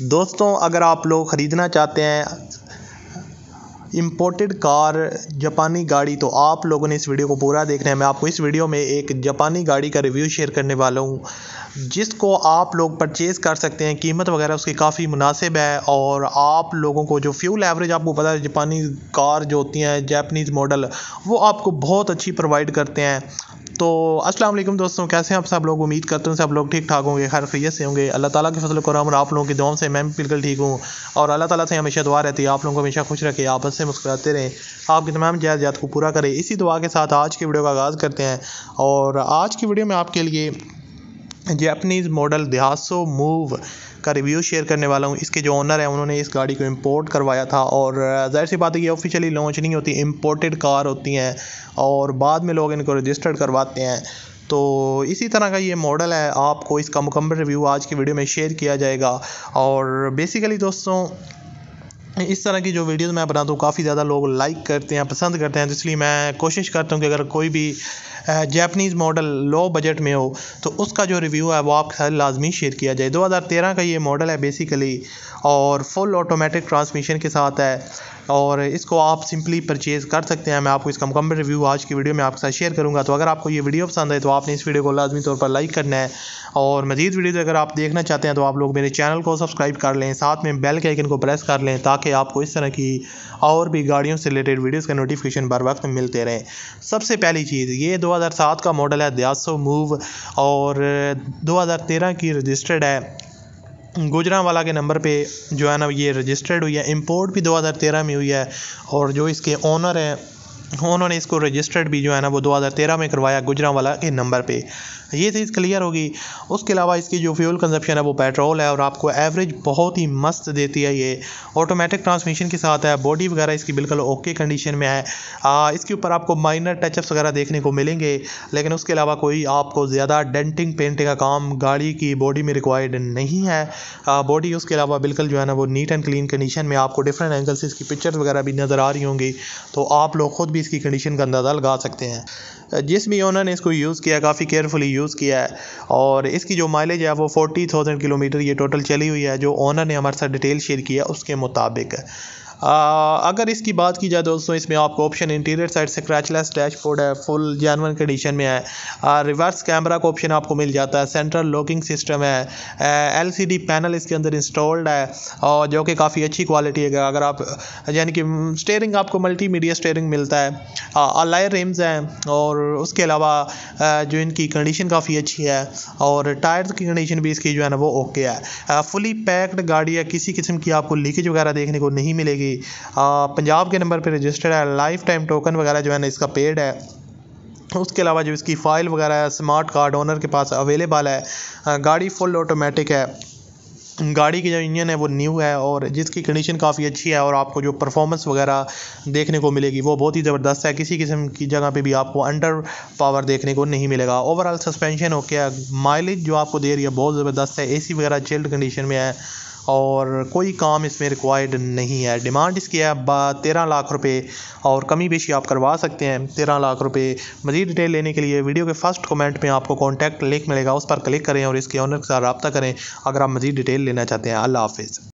दोस्तों, अगर आप लोग ख़रीदना चाहते हैं इम्पोर्टेड कार, जापानी गाड़ी, तो आप लोगों ने इस वीडियो को पूरा देखना है। मैं आपको इस वीडियो में एक जापानी गाड़ी का रिव्यू शेयर करने वाला हूँ जिसको आप लोग परचेज़ कर सकते हैं। कीमत वगैरह उसकी काफ़ी मुनासिब है और आप लोगों को जो फ्यूल एवरेज, आपको पता है जापानी कार जो होती हैं जापानीज़ मॉडल, वो आपको बहुत अच्छी प्रोवाइड करते हैं। तो अस्सलाम वालेकुम दोस्तों, कैसे हैं आप सब लोग? उम्मीद करते हैं सब लोग ठीक ठाक होंगे, खैर खैरियत से होंगे। अल्लाह ताला के फजल करम और आप लोगों की दुआओं से मैं भी बिल्कुल ठीक हूँ और अल्लाह ताला से हमेशा दुआ रहती है आप लोगों को हमेशा खुश रखे, आपस से मुस्कुराते रहें, आपकी तमाम जायज़ात को पूरा करें। इसी दुआ के साथ आज की वीडियो का आगाज़ करते हैं और आज की वीडियो में आपके लिए जापानीज़ मॉडल दयासो मूव का रिव्यू शेयर करने वाला हूँ। इसके जो ओनर हैं उन्होंने इस गाड़ी को इंपोर्ट करवाया था और ज़ाहिर सी बात है ये ऑफिशियली लॉन्च नहीं होती, इंपोर्टेड कार होती हैं और बाद में लोग इनको रजिस्टर्ड करवाते हैं। तो इसी तरह का ये मॉडल है, आपको इसका मुकम्मल रिव्यू आज की वीडियो में शेयर किया जाएगा। और बेसिकली दोस्तों, इस तरह की जो वीडियोस मैं बनाता हूँ काफ़ी ज़्यादा लोग लाइक करते हैं, पसंद करते हैं, तो इसलिए मैं कोशिश करता हूँ कि अगर कोई भी जापानीज़ मॉडल लो बजट में हो तो उसका जो रिव्यू है वो आपके साथ लाजमी शेयर किया जाए। 2013 का ये मॉडल है बेसिकली और फुल ऑटोमेटिक ट्रांसमिशन के साथ है और इसको आप सिंपली परचेज़ कर सकते हैं। मैं आपको इसका मुकम्मल रिव्यू आज की वीडियो में आपके साथ शेयर करूंगा। तो अगर आपको ये वीडियो पसंद है तो आपने इस वीडियो को लाजमी तौर पर लाइक करना है और मज़ीद वीडियो अगर आप देखना चाहते हैं तो आप लोग मेरे चैनल को सब्सक्राइब कर लें, साथ में बेल के आइकन को प्रेस कर लें ताकि आपको इस तरह की और भी गाड़ियों से रिलेटेड वीडियोस का नोटिफिकेशन बर वक्त मिलते रहें। सबसे पहली चीज़, ये 2007 का मॉडल है दयासो मूव और 2013 की रजिस्टर्ड है, गुजरांवाला के नंबर पे जो है ना ये रजिस्टर्ड हुई है। इंपोर्ट भी 2013 में हुई है और जो इसके ओनर हैं उन्होंने इसको रजिस्टर्ड भी जो है ना वो 2013 में करवाया गुजरांवाला के नंबर पे। ये चीज़ क्लियर होगी। उसके अलावा इसकी जो फ्यूल कंजप्शन है वो पेट्रोल है और आपको एवरेज बहुत ही मस्त देती है। ये ऑटोमेटिक ट्रांसमिशन के साथ है, बॉडी वगैरह इसकी बिल्कुल ओके कंडीशन में है। इसके ऊपर आपको माइनर टचअप्स वगैरह देखने को मिलेंगे, लेकिन उसके अलावा कोई आपको ज़्यादा डेंटिंग पेंटिंग का काम गाड़ी की बॉडी में रिक्वायर्ड नहीं है। बॉडी उसके अलावा बिल्कुल जो है ना वो नीट एंड क्लीन कंडीशन में, आपको डिफरेंट एंगल से इसकी पिक्चर्स वगैरह भी नज़र आ रही होंगी, तो आप लोग खुद भी इसकी कंडीशन का अंदाज़ा लगा सकते हैं। जिस भी ओनर ने इसको यूज़ किया काफ़ी केयरफुली यूज़ किया है और इसकी जो माइलेज है वो 40,000 किलोमीटर ये टोटल चली हुई है, जो ओनर ने हमारे साथ डिटेल शेयर किया उसके मुताबिक। अगर इसकी बात की जाए दोस्तों, इसमें आपको ऑप्शन इंटीरियर साइड से स्क्रैचलेस डैशबोर्ड है, फुल जेन्युइन कंडीशन में है। रिवर्स कैमरा का ऑप्शन आपको मिल जाता है, सेंट्रल लॉकिंग सिस्टम है, एलसीडी पैनल इसके अंदर इंस्टॉल्ड है और जो कि काफ़ी अच्छी क्वालिटी है। अगर आप यानी कि स्टीयरिंग आपको मल्टीमीडिया स्टीयरिंग मिलता है, अलॉय रिम्स हैं और उसके अलावा जो इनकी कंडीशन काफ़ी अच्छी है और टायर्स की कंडीशन भी इसकी जो है ना वो ओके है। फुली पैक्ड गाड़ी है, किसी किस्म की आपको लीकेज वगैरह देखने को नहीं मिलेगी। पंजाब के नंबर पे रजिस्टर्ड है, लाइफ टाइम टोकन वगैरह जो है ना इसका पेड है। उसके अलावा जो इसकी फ़ाइल वगैरह है, स्मार्ट कार्ड ओनर के पास अवेलेबल है। गाड़ी फुल ऑटोमेटिक है, गाड़ी की जो इंजन है वो न्यू है और जिसकी कंडीशन काफ़ी अच्छी है और आपको जो परफॉर्मेंस वगैरह देखने को मिलेगी वो बहुत ही ज़बरदस्त है। किसी किस्म की जगह पे भी आपको अंडर पावर देखने को नहीं मिलेगा। ओवरऑल सस्पेंशन ओके है, माइलेज जो आपको दे रही है बहुत ज़बरदस्त है, एसी वगैरह चिल्ड कंडीशन में है और कोई काम इसमें रिक्वायर्ड नहीं है। डिमांड इसकी है 13 लाख रुपए और कमी बेशी आप करवा सकते हैं 13 लाख रुपए। मज़ीद डिटेल लेने के लिए वीडियो के फर्स्ट कमेंट में आपको कॉन्टैक्ट लिंक मिलेगा, उस पर क्लिक करें और इसके ऑनर के साथ रब्ता करें अगर आप मज़ीद डिटेल लेना चाहते हैं। अल्लाह हाफिज़।